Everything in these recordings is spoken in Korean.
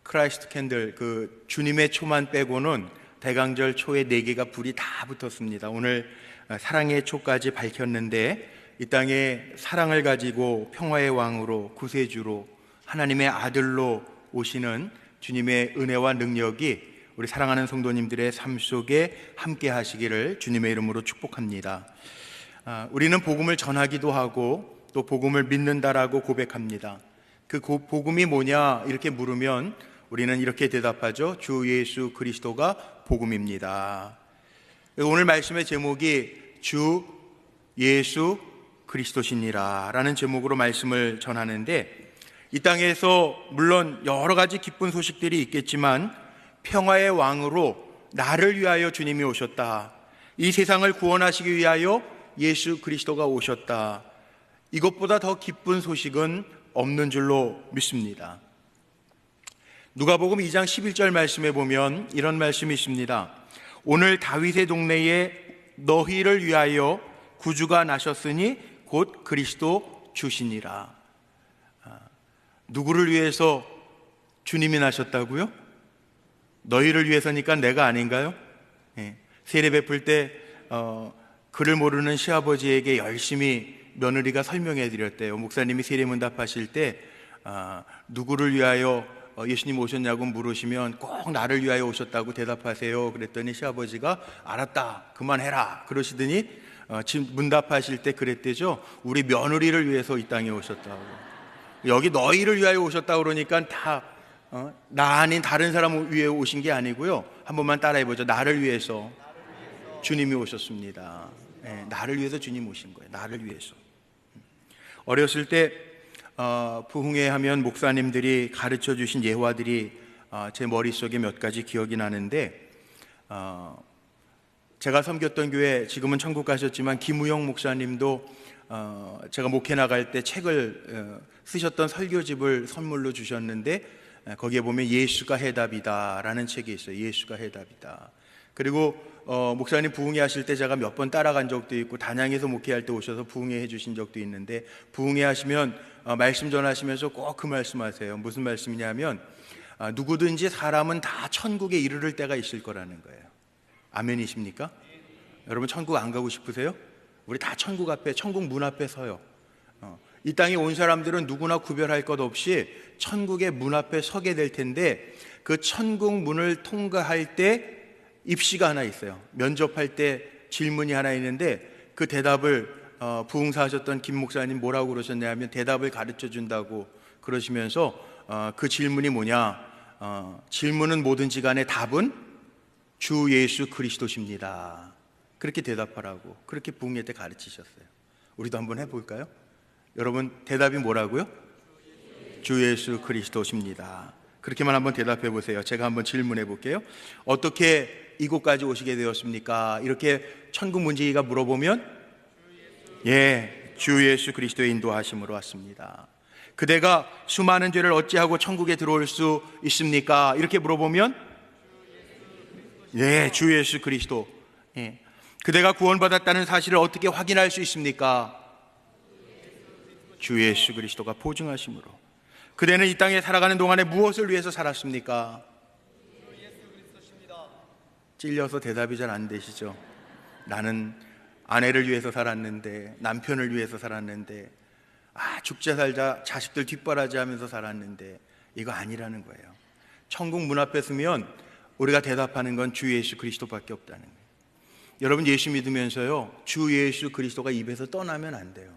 크라이스트 캔들, 그 주님의 초만 빼고는 대강절 초에 4개가 불이 다 붙었습니다. 오늘 사랑의 초까지 밝혔는데, 이 땅에 사랑을 가지고 평화의 왕으로, 구세주로, 하나님의 아들로 오시는 주님의 은혜와 능력이 우리 사랑하는 성도님들의 삶 속에 함께 하시기를 주님의 이름으로 축복합니다. 우리는 복음을 전하기도 하고 또 복음을 믿는다라고 고백합니다. 그 복음이 뭐냐 이렇게 물으면 우리는 이렇게 대답하죠. 주 예수 그리스도가 복음입니다. 오늘 말씀의 제목이 주 예수 그리스도시니라 라는 제목으로 말씀을 전하는데, 이 땅에서 물론 여러 가지 기쁜 소식들이 있겠지만 평화의 왕으로 나를 위하여 주님이 오셨다, 이 세상을 구원하시기 위하여 예수 그리스도가 오셨다, 이것보다 더 기쁜 소식은 없는 줄로 믿습니다. 누가복음 2장 11절 말씀에 보면 이런 말씀이 있습니다. 오늘 다윗의 동네에 너희를 위하여 구주가 나셨으니 곧 그리스도 주시니라. 누구를 위해서 주님이 나셨다고요? 너희를 위해서니까 내가 아닌가요? 세례 베풀 때 글을 모르는 시아버지에게 열심히 며느리가 설명해 드렸대요. 목사님이 세례문답 하실 때 누구를 위하여 예수님 오셨냐고 물으시면 꼭 나를 위하여 오셨다고 대답하세요. 그랬더니 시아버지가 알았다, 그만해라 그러시더니 지금 문답하실 때 그랬대죠. 우리 며느리를 위해서 이 땅에 오셨다고. 여기 너희를 위하여 오셨다고 그러니까 다 나 아닌 다른 사람 위해 오신 게 아니고요. 한 번만 따라해 보죠. 나를 위해서 주님이 오셨습니다. 나를 위해서 주님 오신 거예요. 나를 위해서. 어렸을 때 부흥회 하면 목사님들이 가르쳐 주신 예화들이 제 머릿속에 몇 가지 기억이 나는데, 제가 섬겼던 교회, 지금은 천국 가셨지만 김우영 목사님도 제가 목회 나갈 때 책을 쓰셨던 설교집을 선물로 주셨는데, 거기에 보면 예수가 해답이다 라는 책이 있어요. 예수가 해답이다. 그리고 목사님 부흥회 하실 때 제가 몇 번 따라간 적도 있고, 단양에서 목회할 때 오셔서 부흥회 해주신 적도 있는데, 부흥회 하시면 말씀 전하시면서 꼭 그 말씀하세요. 무슨 말씀이냐면 누구든지 사람은 다 천국에 이르를 때가 있을 거라는 거예요. 아멘이십니까? 여러분 천국 안 가고 싶으세요? 우리 다 천국 앞에, 천국 문 앞에 서요. 이 땅에 온 사람들은 누구나 구별할 것 없이 천국의 문 앞에 서게 될 텐데, 그 천국 문을 통과할 때 입시가 하나 있어요. 면접할 때 질문이 하나 있는데, 그 대답을 부흥사 하셨던 김 목사님 뭐라고 그러셨냐면, 대답을 가르쳐 준다고 그러시면서 그 질문이 뭐냐, 질문은 뭐든지 간에 답은 주 예수 그리스도십니다. 그렇게 대답하라고, 그렇게 부흥회 때 가르치셨어요. 우리도 한번 해볼까요? 여러분 대답이 뭐라고요? 주 예수 그리스도십니다. 그렇게만 한번 대답해 보세요. 제가 한번 질문해 볼게요. 어떻게 이곳까지 오시게 되었습니까? 이렇게 천국 문지기가 물어보면, 주 예수 그리스도의 인도하심으로 왔습니다. 그대가 수많은 죄를 어찌하고 천국에 들어올 수 있습니까? 이렇게 물어보면, 주 예수 그리스도. 그대가 구원받았다는 사실을 어떻게 확인할 수 있습니까? 주 예수 그리스도가 보증하심으로. 그대는 이 땅에 살아가는 동안에 무엇을 위해서 살았습니까? 찔려서 대답이 잘 안 되시죠? 나는 아내를 위해서 살았는데, 남편을 위해서 살았는데, 죽자 살자 자식들 뒷바라지 하면서 살았는데, 이거 아니라는 거예요. 천국 문 앞에 서면 우리가 대답하는 건 주 예수 그리스도밖에 없다는 거예요. 여러분 예수 믿으면서요, 주 예수 그리스도가 입에서 떠나면 안 돼요.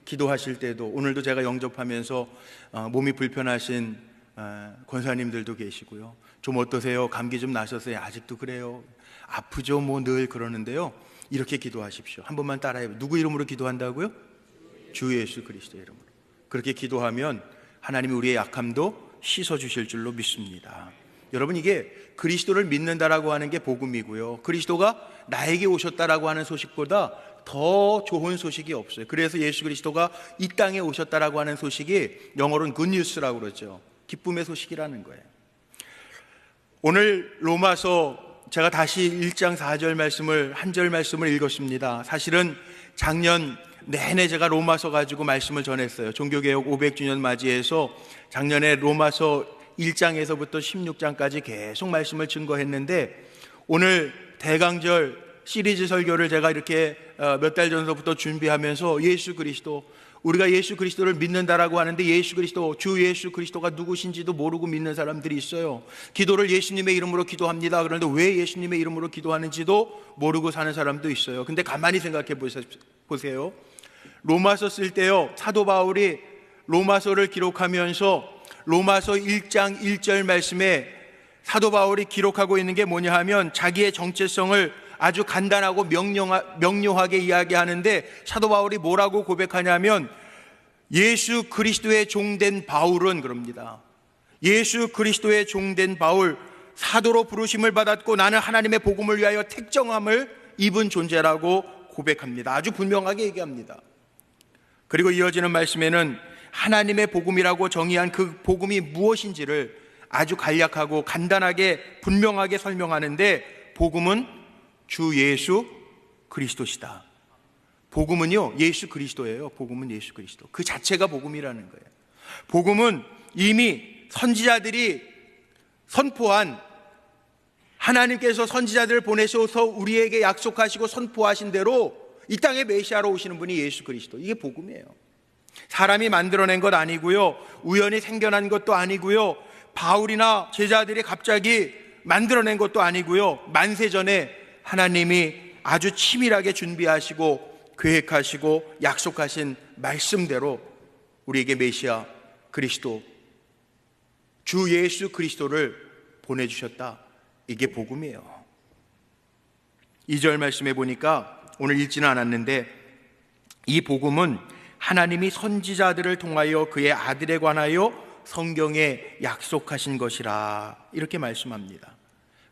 기도하실 때도, 오늘도 제가 영접하면서 몸이 불편하신 권사님들도 계시고요. 좀 어떠세요? 감기 좀 나셨어요? 아직도 그래요? 아프죠? 뭐 늘 그러는데요. 이렇게 기도하십시오. 한 번만 따라해요. 누구 이름으로 기도한다고요? 주 예수 그리스도 이름으로. 그렇게 기도하면 하나님이 우리의 약함도 씻어주실 줄로 믿습니다. 여러분 이게 그리스도를 믿는다라고 하는 게 복음이고요, 그리스도가 나에게 오셨다라고 하는 소식보다 더 좋은 소식이 없어요. 그래서 예수 그리스도가 이 땅에 오셨다라고 하는 소식이 영어로는 굿뉴스라고 그러죠. 기쁨의 소식이라는 거예요. 오늘 로마서 제가 다시 1장 4절 말씀을, 한 절 말씀을 읽었습니다. 사실은 작년 내내 제가 로마서 가지고 말씀을 전했어요. 종교개혁 500주년 맞이해서 작년에 로마서 1장에서부터 16장까지 계속 말씀을 증거했는데, 오늘 대강절 시리즈 설교를 제가 이렇게 몇 달 전서부터 준비하면서 예수 그리스도, 우리가 예수 그리스도를 믿는다라고 하는데 예수 그리스도, 주 예수 그리스도가 누구신지도 모르고 믿는 사람들이 있어요. 기도를 예수님의 이름으로 기도합니다. 그런데 왜 예수님의 이름으로 기도하는지도 모르고 사는 사람도 있어요. 근데 가만히 생각해 보세요. 로마서 쓸 때요, 사도 바울이 로마서를 기록하면서 로마서 1장 1절 말씀에 사도 바울이 기록하고 있는 게 뭐냐 하면, 자기의 정체성을 아주 간단하고 명료하게 이야기하는데, 사도 바울이 뭐라고 고백하냐면 예수 그리스도의 종된 바울은, 그럽니다. 예수 그리스도의 종된 바울, 사도로 부르심을 받았고 나는 하나님의 복음을 위하여 택정함을 입은 존재라고 고백합니다. 아주 분명하게 얘기합니다. 그리고 이어지는 말씀에는 하나님의 복음이라고 정의한 그 복음이 무엇인지를 아주 간략하고 간단하게 분명하게 설명하는데, 복음은 주 예수 그리스도시다. 복음은요, 예수 그리스도예요. 복음은 예수 그리스도. 그 자체가 복음이라는 거예요. 복음은 이미 선지자들이 선포한, 하나님께서 선지자들을 보내셔서 우리에게 약속하시고 선포하신 대로 이 땅에 메시아로 오시는 분이 예수 그리스도. 이게 복음이에요. 사람이 만들어낸 것 아니고요, 우연히 생겨난 것도 아니고요, 바울이나 제자들이 갑자기 만들어낸 것도 아니고요, 만세전에 하나님이 아주 치밀하게 준비하시고 계획하시고 약속하신 말씀대로 우리에게 메시아 그리스도, 주 예수 그리스도를 보내주셨다. 이게 복음이에요. 2절 말씀해 보니까, 오늘 읽지는 않았는데, 이 복음은 하나님이 선지자들을 통하여 그의 아들에 관하여 성경에 약속하신 것이라, 이렇게 말씀합니다.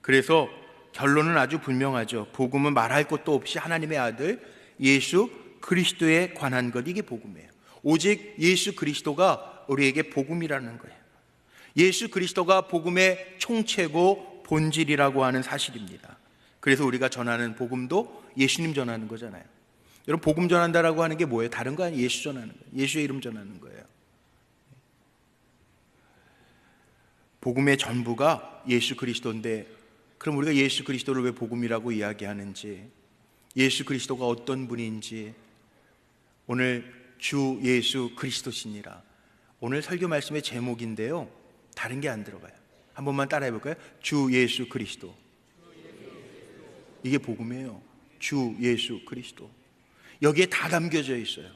그래서 결론은 아주 분명하죠. 복음은 말할 것도 없이 하나님의 아들 예수 그리스도에 관한 것, 이게 복음이에요. 오직 예수 그리스도가 우리에게 복음이라는 거예요. 예수 그리스도가 복음의 총체고 본질이라고 하는 사실입니다. 그래서 우리가 전하는 복음도 예수님 전하는 거잖아요. 여러분, 복음 전한다라고 하는 게 뭐예요? 다른 거 아니에요. 예수 전하는 거예요. 예수의 이름 전하는 거예요. 복음의 전부가 예수 그리스도인데, 그럼 우리가 예수 그리스도를 왜 복음이라고 이야기하는지, 예수 그리스도가 어떤 분인지, 오늘 주 예수 그리스도시니라, 오늘 설교 말씀의 제목인데요, 다른 게 안 들어가요. 한 번만 따라해 볼까요? 주 예수 그리스도. 이게 복음이에요. 주 예수 그리스도. 여기에 다 담겨져 있어요.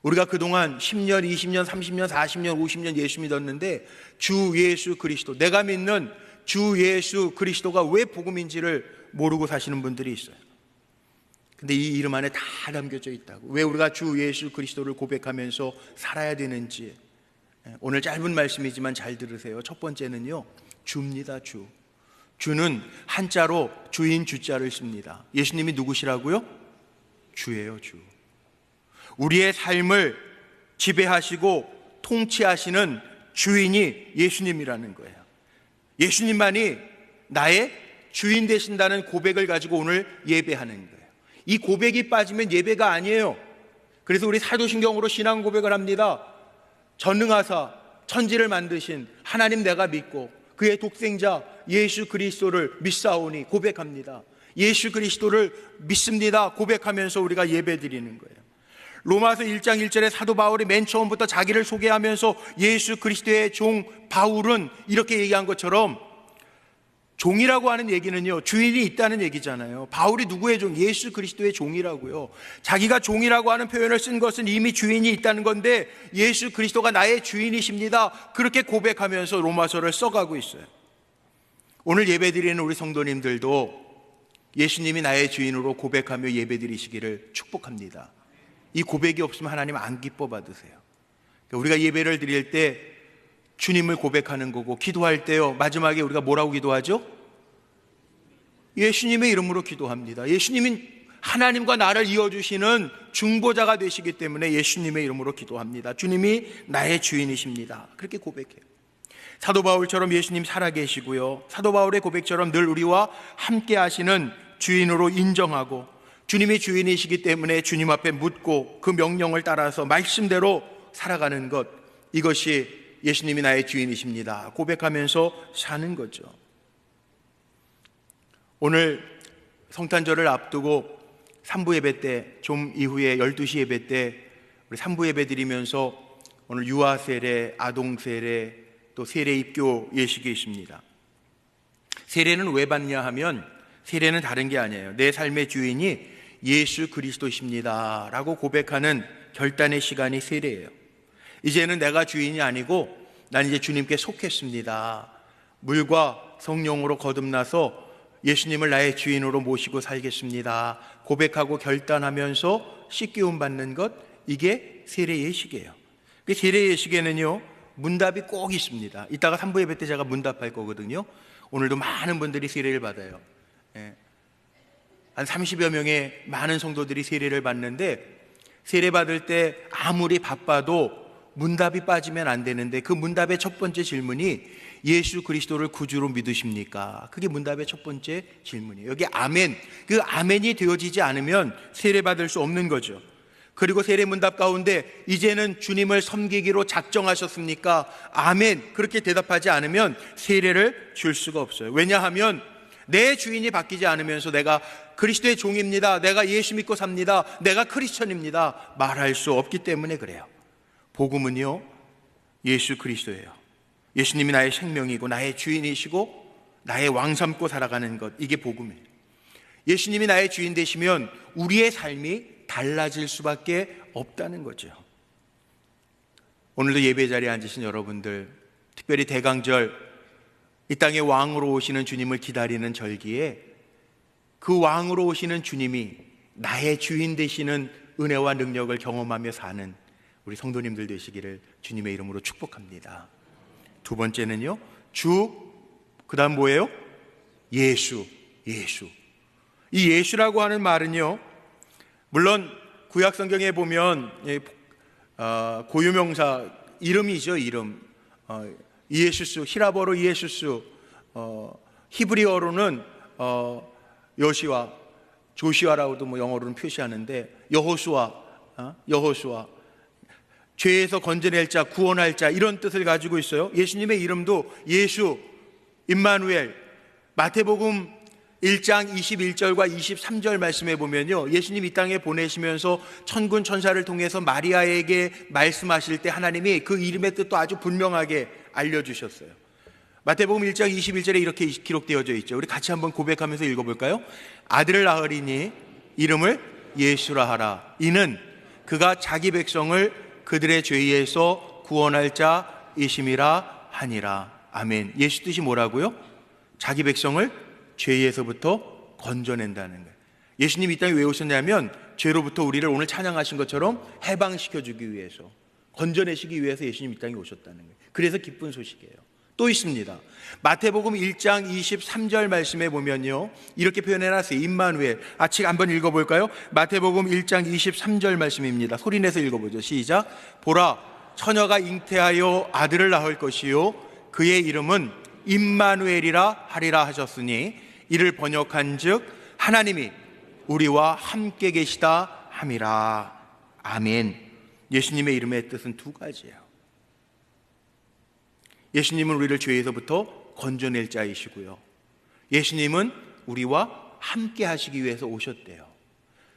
우리가 그동안 10년, 20년, 30년, 40년, 50년 예수 믿었는데, 주 예수 그리스도, 내가 믿는 주 예수 그리스도가 왜 복음인지를 모르고 사시는 분들이 있어요. 근데 이 이름 안에 다 담겨져 있다고. 왜 우리가 주 예수 그리스도를 고백하면서 살아야 되는지, 오늘 짧은 말씀이지만 잘 들으세요. 첫 번째는요, 주입니다. 주. 주는 한자로 주인 주자를 씁니다. 예수님이 누구시라고요? 주예요. 주. 우리의 삶을 지배하시고 통치하시는 주인이 예수님이라는 거예요. 예수님만이 나의 주인 되신다는 고백을 가지고 오늘 예배하는 거예요. 이 고백이 빠지면 예배가 아니에요. 그래서 우리 사도신경으로 신앙 고백을 합니다. 전능하사 천지를 만드신 하나님 내가 믿고 그의 독생자 예수 그리스도를 믿사오니 고백합니다. 예수 그리스도를 믿습니다 고백하면서 우리가 예배 드리는 거예요. 로마서 1장 1절에 사도 바울이 맨 처음부터 자기를 소개하면서 예수 그리스도의 종 바울은 이렇게 얘기한 것처럼, 종이라고 하는 얘기는요, 주인이 있다는 얘기잖아요. 바울이 누구의 종? 예수 그리스도의 종이라고요. 자기가 종이라고 하는 표현을 쓴 것은 이미 주인이 있다는 건데, 예수 그리스도가 나의 주인이십니다, 그렇게 고백하면서 로마서를 써가고 있어요. 오늘 예배드리는 우리 성도님들도 예수님이 나의 주인으로 고백하며 예배드리시기를 축복합니다. 이 고백이 없으면 하나님 안 기뻐 받으세요. 우리가 예배를 드릴 때 주님을 고백하는 거고, 기도할 때요, 마지막에 우리가 뭐라고 기도하죠? 예수님의 이름으로 기도합니다. 예수님은 하나님과 나를 이어주시는 중보자가 되시기 때문에 예수님의 이름으로 기도합니다. 주님이 나의 주인이십니다, 그렇게 고백해요. 사도 바울처럼 예수님 살아계시고요, 사도 바울의 고백처럼 늘 우리와 함께 하시는 주인으로 인정하고, 주님이 주인이시기 때문에 주님 앞에 묻고 그 명령을 따라서 말씀대로 살아가는 것, 이것이 예수님이 나의 주인이십니다 고백하면서 사는 거죠. 오늘 성탄절을 앞두고 3부 예배 때, 좀 이후에 12시 예배 때 우리 3부 예배 드리면서 오늘 유아 세례, 아동 세례, 또 세례 입교 예식이 있습니다. 세례는 왜 받냐 하면, 세례는 다른 게 아니에요. 내 삶의 주인이 예수 그리스도십니다 라고 고백하는 결단의 시간이 세례예요. 이제는 내가 주인이 아니고 난 이제 주님께 속했습니다. 물과 성령으로 거듭나서 예수님을 나의 주인으로 모시고 살겠습니다 고백하고 결단하면서 씻기움 받는 것, 이게 세례 예식이에요. 세례 예식에는요 문답이 꼭 있습니다. 이따가 3부 예배 때 제가 문답할 거거든요. 오늘도 많은 분들이 세례를 받아요. 한 30여 명의 많은 성도들이 세례를 받는데, 세례 받을 때 아무리 바빠도 문답이 빠지면 안 되는데, 그 문답의 첫 번째 질문이 예수 그리스도를 구주로 믿으십니까? 그게 문답의 첫 번째 질문이에요. 여기 아멘, 그 아멘이 되어지지 않으면 세례 받을 수 없는 거죠. 그리고 세례 문답 가운데 이제는 주님을 섬기기로 작정하셨습니까? 아멘, 그렇게 대답하지 않으면 세례를 줄 수가 없어요. 왜냐하면 내 주인이 바뀌지 않으면서 내가 그리스도의 종입니다, 내가 예수 믿고 삽니다, 내가 크리스천입니다 말할 수 없기 때문에 그래요. 복음은요 예수 그리스도예요. 예수님이 나의 생명이고 나의 주인이시고 나의 왕 삼고 살아가는 것, 이게 복음이에요. 예수님이 나의 주인 되시면 우리의 삶이 달라질 수밖에 없다는 거죠. 오늘도 예배 자리에 앉으신 여러분들, 특별히 대강절, 이 땅에 왕으로 오시는 주님을 기다리는 절기에 그 왕으로 오시는 주님이 나의 주인 되시는 은혜와 능력을 경험하며 사는 우리 성도님들 되시기를 주님의 이름으로 축복합니다. 두 번째는요, 주, 그 다음 뭐예요? 예수. 이 예수라고 하는 말은요, 물론 구약 성경에 보면 고유명사 이름이죠. 이름. 이에수스, 히라버로 이에수스, 히브리어로는 여시와, 조시아라고도 뭐 영어로는 표시하는데, 여호수아, 죄에서 건져낼 자, 구원할 자, 이런 뜻을 가지고 있어요. 예수님의 이름도 예수, 임마누엘. 마태복음 1장 21절과 23절 말씀해 보면요, 예수님 이 땅에 보내시면서 천군 천사를 통해서 마리아에게 말씀하실 때 하나님이 그 이름의 뜻도 아주 분명하게 알려주셨어요. 마태복음 1장 21절에 이렇게 기록되어져 있죠. 우리 같이 한번 고백하면서 읽어볼까요? 아들을 낳으리니 이름을 예수라 하라. 이는 그가 자기 백성을 그들의 죄에서 구원할 자이심이라 하니라. 아멘. 예수 뜻이 뭐라고요? 자기 백성을 죄에서부터 건져낸다는 거예요. 예수님이 이 땅에 왜 오셨냐면 죄로부터 우리를 오늘 찬양하신 것처럼 해방시켜주기 위해서, 건져내시기 위해서 예수님이 이 땅에 오셨다는 거예요. 그래서 기쁜 소식이에요. 또 있습니다. 마태복음 1장 23절 말씀에 보면요, 이렇게 표현해놨어요. 임마누엘. 같이 한번 읽어볼까요? 마태복음 1장 23절 말씀입니다. 소리내서 읽어보죠. 시작. 보라, 처녀가 잉태하여 아들을 낳을 것이요 그의 이름은 임마누엘이라 하리라 하셨으니, 이를 번역한즉 하나님이 우리와 함께 계시다 함이라. 아멘. 예수님의 이름의 뜻은 두 가지예요. 예수님은 우리를 죄에서부터 건져낼 자이시고요, 예수님은 우리와 함께 하시기 위해서 오셨대요.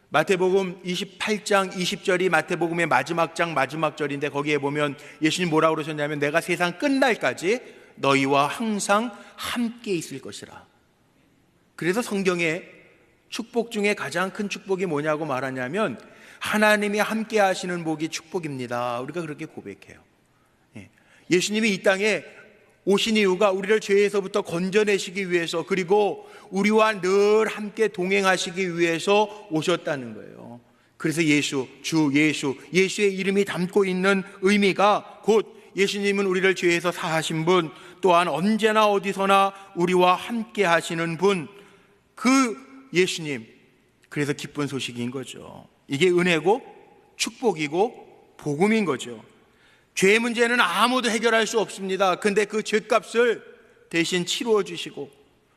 마태복음 28장 20절이 마태복음의 마지막 장 마지막 절인데, 거기에 보면 예수님 뭐라고 그러셨냐면, 내가 세상 끝날까지 너희와 항상 함께 있을 것이라. 그래서 성경에 축복 중에 가장 큰 축복이 뭐냐고 말하냐면, 하나님이 함께 하시는 복이 축복입니다. 우리가 그렇게 고백해요. 예수님이 이 땅에 오신 이유가 우리를 죄에서부터 건져내시기 위해서, 그리고 우리와 늘 함께 동행하시기 위해서 오셨다는 거예요. 그래서 예수, 주 예수, 예수의 이름이 담고 있는 의미가 곧 예수님은 우리를 죄에서 사하신 분, 또한 언제나 어디서나 우리와 함께 하시는 분, 그 예수님. 그래서 기쁜 소식인 거죠. 이게 은혜고 축복이고 복음인 거죠. 죄의 문제는 아무도 해결할 수 없습니다. 근데 그 죄값을 대신 치루어 주시고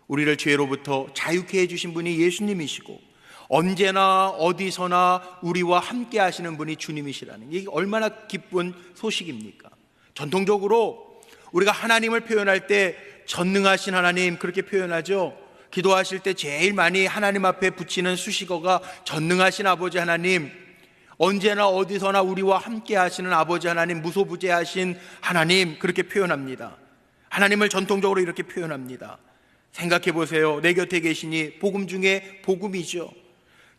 우리를 죄로부터 자유케 해주신 분이 예수님이시고, 언제나 어디서나 우리와 함께 하시는 분이 주님이시라는 게, 이게 얼마나 기쁜 소식입니까? 전통적으로 우리가 하나님을 표현할 때 전능하신 하나님 그렇게 표현하죠. 기도하실 때 제일 많이 하나님 앞에 붙이는 수식어가 전능하신 아버지 하나님, 언제나 어디서나 우리와 함께 하시는 아버지 하나님, 무소부재하신 하나님, 그렇게 표현합니다. 하나님을 전통적으로 이렇게 표현합니다. 생각해 보세요. 내 곁에 계시니 복음 중에 복음이죠.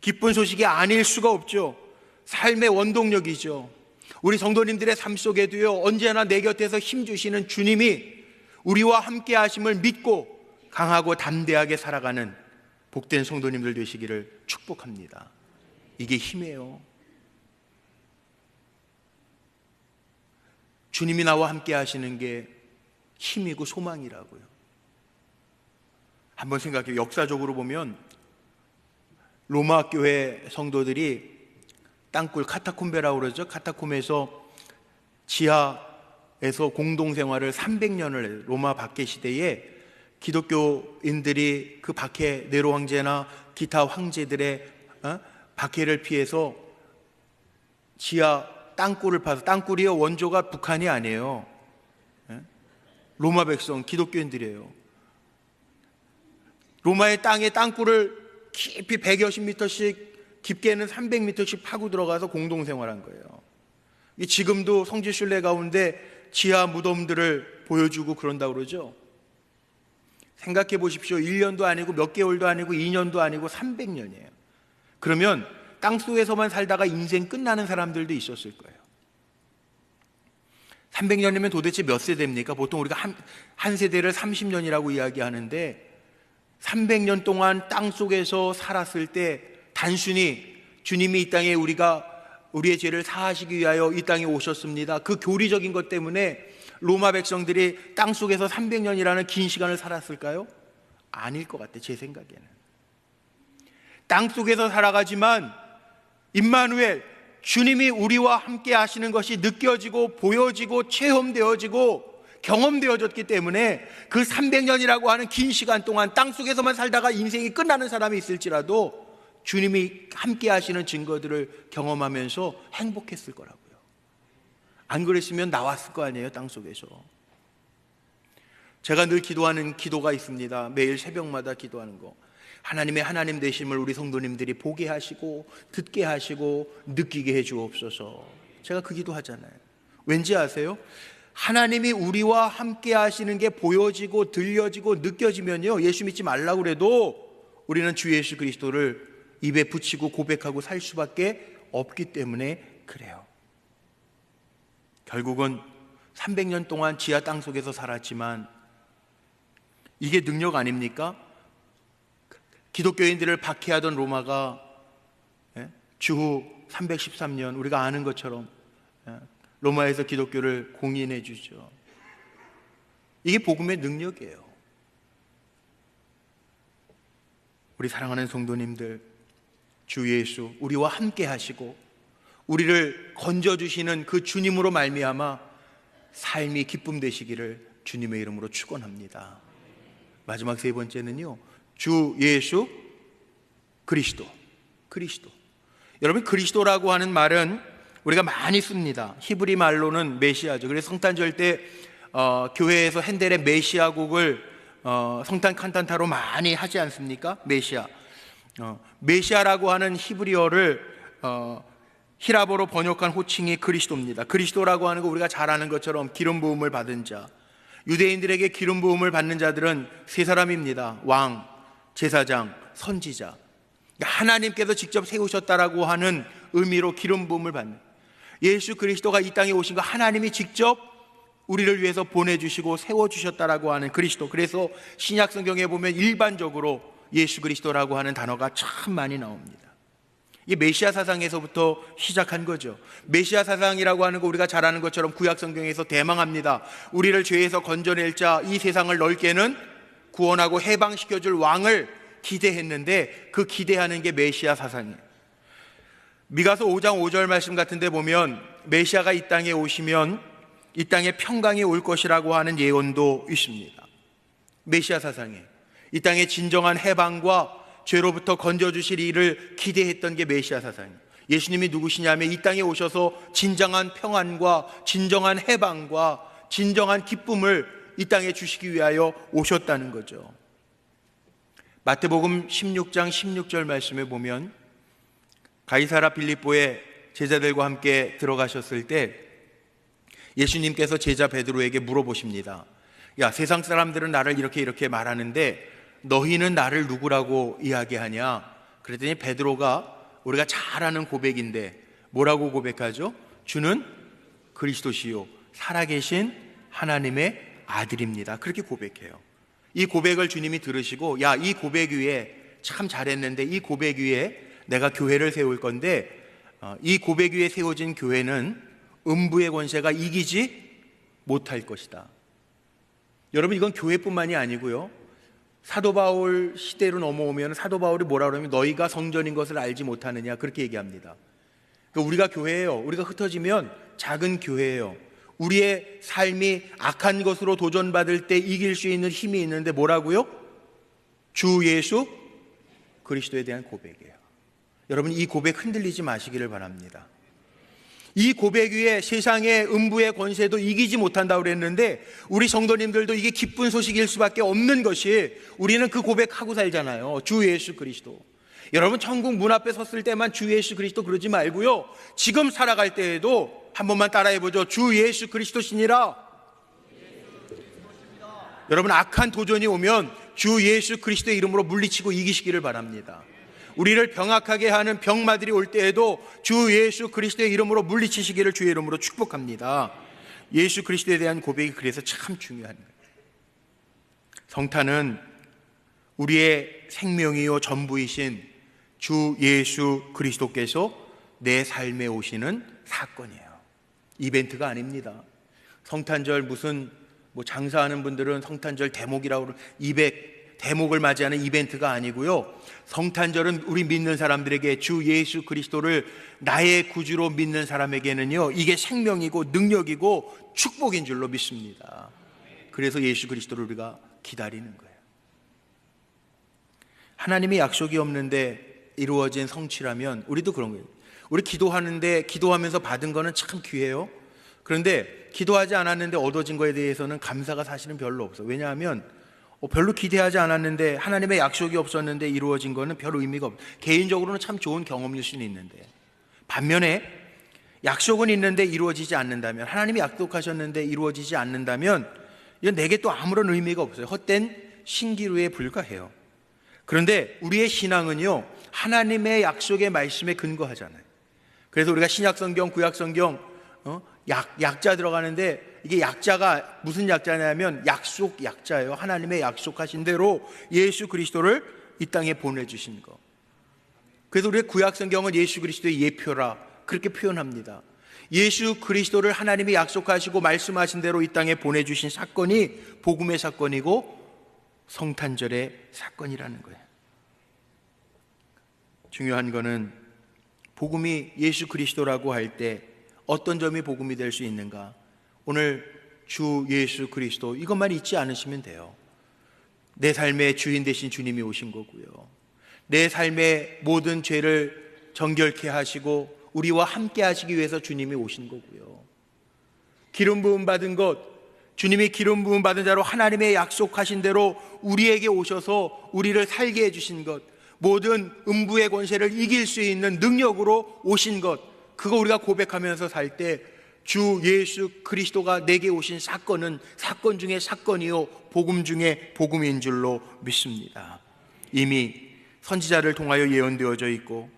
기쁜 소식이 아닐 수가 없죠. 삶의 원동력이죠. 우리 성도님들의 삶 속에도요, 언제나 내 곁에서 힘주시는 주님이 우리와 함께 하심을 믿고 강하고 담대하게 살아가는 복된 성도님들 되시기를 축복합니다. 이게 힘이에요. 주님이 나와 함께 하시는 게 힘이고 소망이라고요. 한번 생각해요. 역사적으로 보면 로마 교회 성도들이 땅굴, 카타콤베라고 그러죠. 카타콤에서 지하에서 공동생활을 300년을 해요. 로마 박해 시대에 기독교인들이 그 박해, 네로 황제나 기타 황제들의 박해를 피해서 지하 땅굴을 파서, 땅굴이요, 원조가 북한이 아니에요. 로마 백성, 기독교인들이에요. 로마의 땅에 땅굴을 깊이 100여십 미터씩, 깊게는 300미터씩 파고 들어가서 공동생활한 거예요. 지금도 성지순례 가운데 지하 무덤들을 보여주고 그런다고 그러죠. 생각해 보십시오. 1년도 아니고 몇 개월도 아니고 2년도 아니고 300년이에요. 그러면 땅속에서만 살다가 인생 끝나는 사람들도 있었을 거예요. 300년이면 도대체 몇 세대입니까? 보통 우리가 한 세대를 30년이라고 이야기하는데 300년 동안 땅속에서 살았을 때 단순히 주님이 이 땅에 우리의 죄를 사하시기 위하여 이 땅에 오셨습니다. 그 교리적인 것 때문에 로마 백성들이 땅속에서 300년이라는 긴 시간을 살았을까요? 아닐 것 같아요. 제 생각에는. 땅속에서 살아가지만 임마누엘, 주님이 우리와 함께 하시는 것이 느껴지고 보여지고 체험되어지고 경험되어졌기 때문에 그 300년이라고 하는 긴 시간 동안 땅속에서만 살다가 인생이 끝나는 사람이 있을지라도 주님이 함께 하시는 증거들을 경험하면서 행복했을 거라고요. 안 그랬으면 나왔을 거 아니에요, 땅속에서. 제가 늘 기도하는 기도가 있습니다. 매일 새벽마다 기도하는 거. 하나님의 하나님 되심을 우리 성도님들이 보게 하시고 듣게 하시고 느끼게 해 주옵소서. 제가 그 기도하잖아요. 왠지 아세요? 하나님이 우리와 함께 하시는 게 보여지고 들려지고 느껴지면요, 예수 믿지 말라고 그래도 우리는 주 예수 그리스도를 입에 붙이고 고백하고 살 수밖에 없기 때문에 그래요. 결국은 300년 동안 지하 땅속에서 살았지만 이게 능력 아닙니까? 기독교인들을 박해하던 로마가 주후 313년 우리가 아는 것처럼 로마에서 기독교를 공인해 주죠. 이게 복음의 능력이에요. 우리 사랑하는 성도님들, 주 예수 우리와 함께 하시고 우리를 건져주시는 그 주님으로 말미암아 삶이 기쁨 되시기를 주님의 이름으로 축원합니다. 마지막 세 번째는요, 주 예수 그리스도. 여러분, 그리스도라고 하는 말은 우리가 많이 씁니다. 히브리 말로는 메시아죠. 그래서 성탄절 때 교회에서 핸델의 메시아 곡을 성탄 칸타타로 많이 하지 않습니까? 메시아라고 하는 히브리어를 히라보로 번역한 호칭이 그리스도입니다. 그리스도라고 하는 거 우리가 잘 아는 것처럼 기름 부음을 받은 자. 유대인들에게 기름 부음을 받는 자들은 세 사람입니다. 왕, 제사장, 선지자. 하나님께서 직접 세우셨다라고 하는 의미로 기름 부음을 받는, 예수 그리스도가 이 땅에 오신 거 하나님이 직접 우리를 위해서 보내주시고 세워주셨다라고 하는 그리스도. 그래서 신약 성경에 보면 일반적으로 예수 그리스도라고 하는 단어가 참 많이 나옵니다. 이게 메시아 사상에서부터 시작한 거죠. 메시아 사상이라고 하는 거 우리가 잘 아는 것처럼 구약 성경에서 대망합니다. 우리를 죄에서 건져낼 자, 이 세상을 넓게는 구원하고 해방시켜줄 왕을 기대했는데 그 기대하는 게 메시아 사상이에요. 미가서 5장 5절 말씀 같은 데 보면 메시아가 이 땅에 오시면 이 땅에 평강이 올 것이라고 하는 예언도 있습니다. 메시아 사상에 이 땅에 진정한 해방과 죄로부터 건져주실 이를 기대했던 게 메시아 사상이에요. 예수님이 누구시냐면 이 땅에 오셔서 진정한 평안과 진정한 해방과 진정한 기쁨을 이 땅에 주시기 위하여 오셨다는 거죠. 마태복음 16장 16절 말씀에 보면 가이사라 빌립보에 제자들과 함께 들어가셨을 때 예수님께서 제자 베드로에게 물어보십니다. 야, 세상 사람들은 나를 이렇게 말하는데 너희는 나를 누구라고 이야기하냐? 그랬더니 베드로가 우리가 잘 아는 고백인데 뭐라고 고백하죠? 주는 그리스도시요 살아계신 하나님의 아들입니다. 그렇게 고백해요. 이 고백을 주님이 들으시고 야, 이 고백 위에 참 잘했는데 이 고백 위에 내가 교회를 세울 건데 이 고백 위에 세워진 교회는 음부의 권세가 이기지 못할 것이다. 여러분, 이건 교회뿐만이 아니고요, 사도 바울 시대로 넘어오면 사도 바울이 뭐라 그러면 너희가 성전인 것을 알지 못하느냐 그렇게 얘기합니다. 그러니까 우리가 교회예요. 우리가 흩어지면 작은 교회예요. 우리의 삶이 악한 것으로 도전받을 때 이길 수 있는 힘이 있는데 뭐라고요? 주 예수 그리스도에 대한 고백이에요. 여러분, 이 고백 흔들리지 마시기를 바랍니다. 이 고백 위에 세상의 음부의 권세도 이기지 못한다고 그랬는데 우리 성도님들도 이게 기쁜 소식일 수밖에 없는 것이 우리는 그 고백하고 살잖아요. 주 예수 그리스도. 여러분, 천국 문 앞에 섰을 때만 주 예수 그리스도 그러지 말고요, 지금 살아갈 때에도 한 번만 따라해보죠. 주 예수 그리스도시니라. 여러분, 악한 도전이 오면 주 예수 그리스도의 이름으로 물리치고 이기시기를 바랍니다. 우리를 병악하게 하는 병마들이 올 때에도 주 예수 그리스도의 이름으로 물리치시기를 주의 이름으로 축복합니다. 예수 그리스도에 대한 고백이 그래서 참 중요한 거예요. 성탄은 우리의 생명이요 전부이신 주 예수 그리스도께서 내 삶에 오시는 사건이에요. 이벤트가 아닙니다. 성탄절 무슨 장사하는 분들은 성탄절 대목이라고 대목을 맞이하는 이벤트가 아니고요, 성탄절은 우리 믿는 사람들에게 주 예수 그리스도를 나의 구주로 믿는 사람에게는요, 이게 생명이고 능력이고 축복인 줄로 믿습니다. 그래서 예수 그리스도를 우리가 기다리는 거예요. 하나님이 약속이 없는데 이루어진 성취라면 우리도 그런 거예요. 우리 기도하는데 기도하면서 받은 거는 참 귀해요. 그런데 기도하지 않았는데 얻어진 거에 대해서는 감사가 사실은 별로 없어요. 왜냐하면 별로 기대하지 않았는데 하나님의 약속이 없었는데 이루어진 거는 별 의미가 없어요. 개인적으로는 참 좋은 경험일 수는 있는데, 반면에 약속은 있는데 이루어지지 않는다면, 하나님이 약속하셨는데 이루어지지 않는다면 이건 내게 또 아무런 의미가 없어요. 헛된 신기루에 불과해요. 그런데 우리의 신앙은요, 하나님의 약속의 말씀에 근거하잖아요. 그래서 우리가 신약성경, 구약성경 약자 들어가는데 이게 약자가 무슨 약자냐면 약속 약자예요. 하나님의 약속하신 대로 예수 그리스도를 이 땅에 보내주신 거. 그래서 우리의 구약성경은 예수 그리스도의 예표라 그렇게 표현합니다. 예수 그리스도를 하나님이 약속하시고 말씀하신 대로 이 땅에 보내주신 사건이 복음의 사건이고 성탄절의 사건이라는 거예요. 중요한 거는 복음이 예수 그리스도라고 할 때 어떤 점이 복음이 될 수 있는가? 오늘 주 예수 그리스도 이것만 잊지 않으시면 돼요. 내 삶의 주인 되신 주님이 오신 거고요, 내 삶의 모든 죄를 정결케 하시고 우리와 함께 하시기 위해서 주님이 오신 거고요, 기름 부음 받은 것, 주님이 기름 부음 받은 자로 하나님의 약속하신 대로 우리에게 오셔서 우리를 살게 해주신 것, 모든 음부의 권세를 이길 수 있는 능력으로 오신 것, 그거 우리가 고백하면서 살 때 주 예수 그리스도가 내게 오신 사건은 사건 중에 사건이요 복음 중에 복음인 줄로 믿습니다. 이미 선지자를 통하여 예언되어져 있고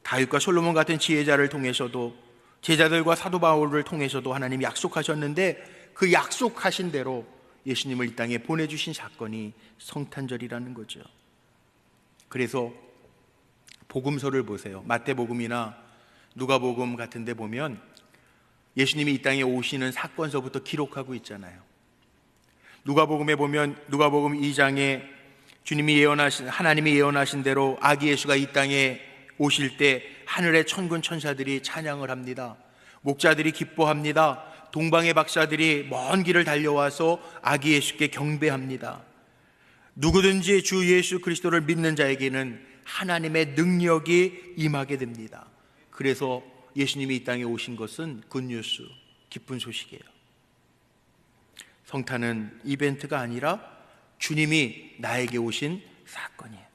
다윗과 솔로몬 같은 지혜자를 통해서도 제자들과 사도 바울을 통해서도 하나님이 약속하셨는데 그 약속하신 대로 예수님을 이 땅에 보내주신 사건이 성탄절이라는 거죠. 그래서 복음서를 보세요. 마태복음이나 누가복음 같은 데 보면 예수님이 이 땅에 오시는 사건서부터 기록하고 있잖아요. 누가복음에 보면 누가복음 2장에 주님이 하나님이 예언하신 대로 아기 예수가 이 땅에 오실 때 하늘의 천군 천사들이 찬양을 합니다. 목자들이 기뻐합니다. 동방의 박사들이 먼 길을 달려와서 아기 예수께 경배합니다. 누구든지 주 예수 그리스도를 믿는 자에게는 하나님의 능력이 임하게 됩니다. 그래서 예수님이 이 땅에 오신 것은 굿뉴스, 기쁜 소식이에요. 성탄은 이벤트가 아니라 주님이 나에게 오신 사건이에요.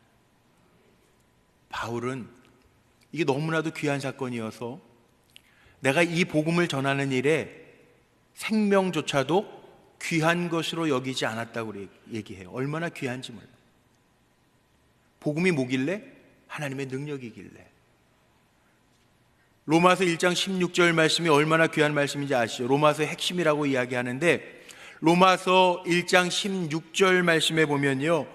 바울은 이게 너무나도 귀한 사건이어서 내가 이 복음을 전하는 일에 생명조차도 귀한 것으로 여기지 않았다고 얘기해요. 얼마나 귀한지 몰라요. 복음이 뭐길래? 하나님의 능력이길래. 로마서 1장 16절 말씀이 얼마나 귀한 말씀인지 아시죠? 로마서의 핵심이라고 이야기하는데 로마서 1장 16절 말씀에 보면요,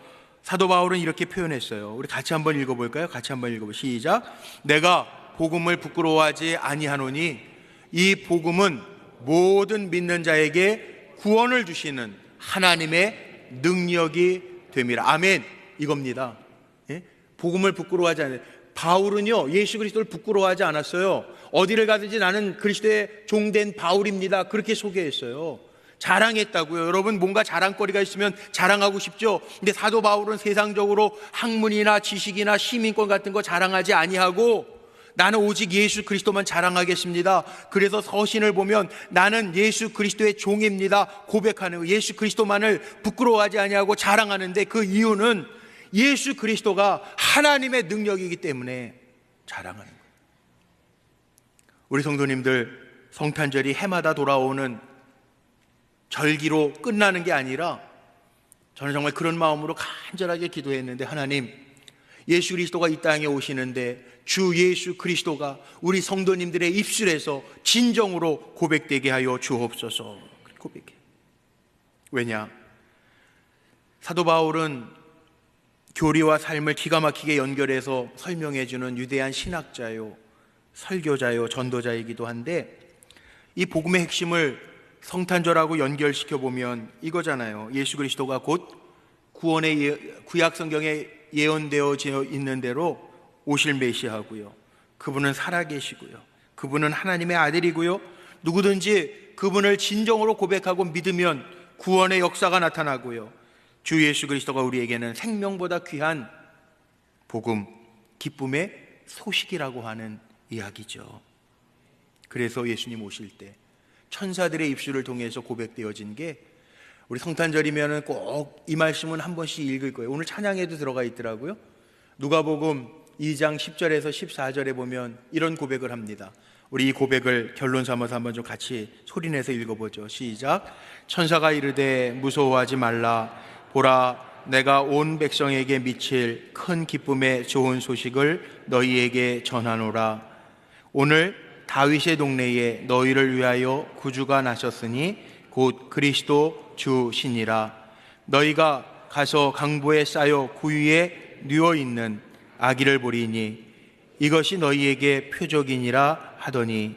사도 바울은 이렇게 표현했어요. 우리 같이 한번 읽어볼까요? 같이 한번 읽어볼까요? 시작. 내가 복음을 부끄러워하지 아니하노니 이 복음은 모든 믿는 자에게 구원을 주시는 하나님의 능력이 됨이라. 아멘. 이겁니다. 예? 복음을 부끄러워하지 않아요. 바울은요, 예수 그리스도를 부끄러워하지 않았어요. 어디를 가든지 나는 그리스도의 종된 바울입니다, 그렇게 소개했어요. 자랑했다고요. 여러분, 뭔가 자랑거리가 있으면 자랑하고 싶죠. 근데 사도 바울은 세상적으로 학문이나 지식이나 시민권 같은 거 자랑하지 아니하고 나는 오직 예수 그리스도만 자랑하겠습니다. 그래서 서신을 보면 나는 예수 그리스도의 종입니다 고백하는 거예요. 예수 그리스도만을 부끄러워하지 아니하고 자랑하는데 그 이유는 예수 그리스도가 하나님의 능력이기 때문에 자랑하는 거예요. 우리 성도님들, 성탄절이 해마다 돌아오는 절기로 끝나는 게 아니라 저는 정말 그런 마음으로 간절하게 기도했는데, 하나님, 예수 그리스도가 이 땅에 오시는데 주 예수 그리스도가 우리 성도님들의 입술에서 진정으로 고백되게 하여 주옵소서. 고백해. 왜냐? 사도 바울은 교리와 삶을 기가 막히게 연결해서 설명해주는 위대한 신학자요, 설교자요, 전도자이기도 한데, 이 복음의 핵심을 성탄절하고 연결시켜보면 이거잖아요. 예수 그리스도가 곧 구원의 구약 성경에 예언되어져 있는 대로 오실 메시아고요, 그분은 살아계시고요, 그분은 하나님의 아들이고요, 누구든지 그분을 진정으로 고백하고 믿으면 구원의 역사가 나타나고요, 주 예수 그리스도가 우리에게는 생명보다 귀한 복음, 기쁨의 소식이라고 하는 이야기죠. 그래서 예수님 오실 때 천사들의 입술을 통해서 고백되어진 게, 우리 성탄절이면 꼭 이 말씀은 한 번씩 읽을 거예요. 오늘 찬양에도 들어가 있더라고요. 누가복음 2장 10절에서 14절에 보면 이런 고백을 합니다. 우리 이 고백을 결론 삼아서 한번 좀 같이 소리내서 읽어보죠. 시작. 천사가 이르되 무서워하지 말라. 보라, 내가 온 백성에게 미칠 큰 기쁨의 좋은 소식을 너희에게 전하노라. 오늘 다윗의 동네에 너희를 위하여 구주가 나셨으니 곧 그리스도 주시니라. 너희가 가서 강보에 쌓여 구유에 누워 있는 아기를 보리니 이것이 너희에게 표적이니라 하더니,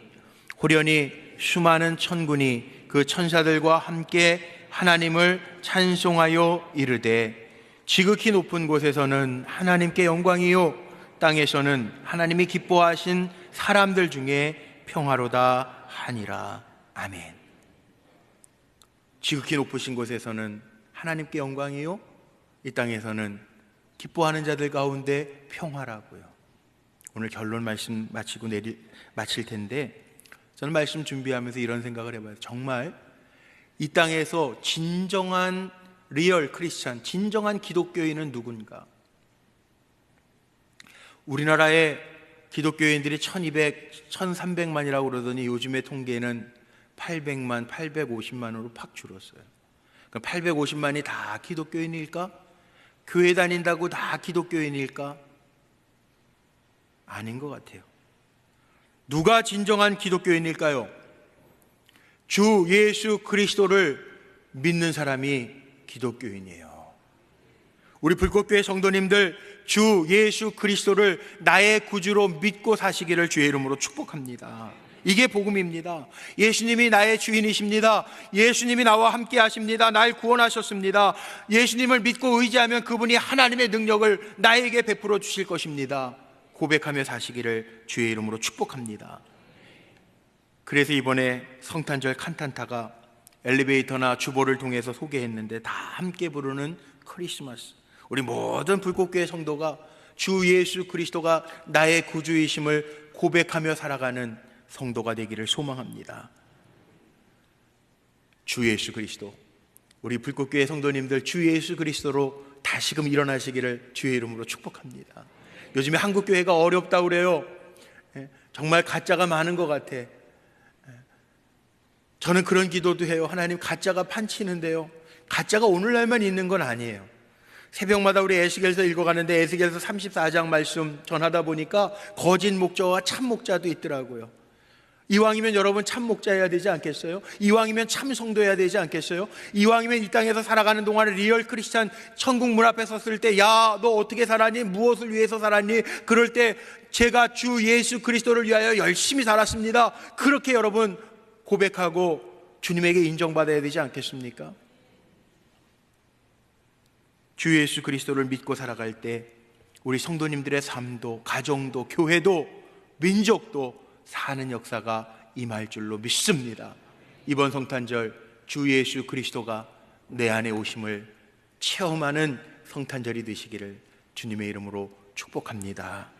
호련히 수많은 천군이 그 천사들과 함께 하나님을 찬송하여 이르되, 지극히 높은 곳에서는 하나님께 영광이요, 땅에서는 하나님이 기뻐하신 사람들 중에 평화로다 하니라. 아멘. 지극히 높으신 곳에서는 하나님께 영광이요, 이 땅에서는 기뻐하는 자들 가운데 평화라고요. 오늘 결론 말씀 마치고 마칠 텐데, 저는 말씀 준비하면서 이런 생각을 해봐요. 정말 이 땅에서 진정한 리얼 크리스찬, 진정한 기독교인은 누군가? 우리나라의 기독교인들이 1300만이라고 그러더니 요즘의 통계는 800만, 850만으로 팍 줄었어요. 그럼 850만이 다 기독교인일까? 교회 다닌다고 다 기독교인일까? 아닌 것 같아요. 누가 진정한 기독교인일까요? 주 예수 그리스도를 믿는 사람이 기독교인이에요. 우리 불꽃교회 성도님들, 주 예수 그리스도를 나의 구주로 믿고 사시기를 주의 이름으로 축복합니다. 이게 복음입니다. 예수님이 나의 주인이십니다. 예수님이 나와 함께 하십니다. 날 구원하셨습니다. 예수님을 믿고 의지하면 그분이 하나님의 능력을 나에게 베풀어 주실 것입니다. 고백하며 사시기를 주의 이름으로 축복합니다. 그래서 이번에 성탄절 칸탄타가 엘리베이터나 주보를 통해서 소개했는데 다 함께 부르는 크리스마스, 우리 모든 불꽃교회 성도가 주 예수 그리스도가 나의 구주이심을 고백하며 살아가는 성도가 되기를 소망합니다. 주 예수 그리스도, 우리 불꽃교회 성도님들 주 예수 그리스도로 다시금 일어나시기를 주의 이름으로 축복합니다. 요즘에 한국교회가 어렵다고 그래요. 정말 가짜가 많은 것 같아. 저는 그런 기도도 해요. 하나님, 가짜가 판치는데요, 가짜가 오늘날만 있는 건 아니에요. 새벽마다 우리 에스겔서 읽어가는데 에스겔서 34장 말씀 전하다 보니까 거짓 목자와 참 목자도 있더라고요. 이왕이면 여러분 참 목자여야 되지 않겠어요? 이왕이면 참 성도여야 되지 않겠어요? 이왕이면 이 땅에서 살아가는 동안에 리얼 크리스찬 천국 문 앞에 섰을 때, 야, 너 어떻게 살았니? 무엇을 위해서 살았니? 그럴 때 제가 주 예수 그리스도를 위하여 열심히 살았습니다, 그렇게 여러분 고백하고 주님에게 인정받아야 되지 않겠습니까? 주 예수 그리스도를 믿고 살아갈 때 우리 성도님들의 삶도, 가정도, 교회도, 민족도 사는 역사가 임할 줄로 믿습니다. 이번 성탄절 주 예수 그리스도가 내 안에 오심을 체험하는 성탄절이 되시기를 주님의 이름으로 축복합니다.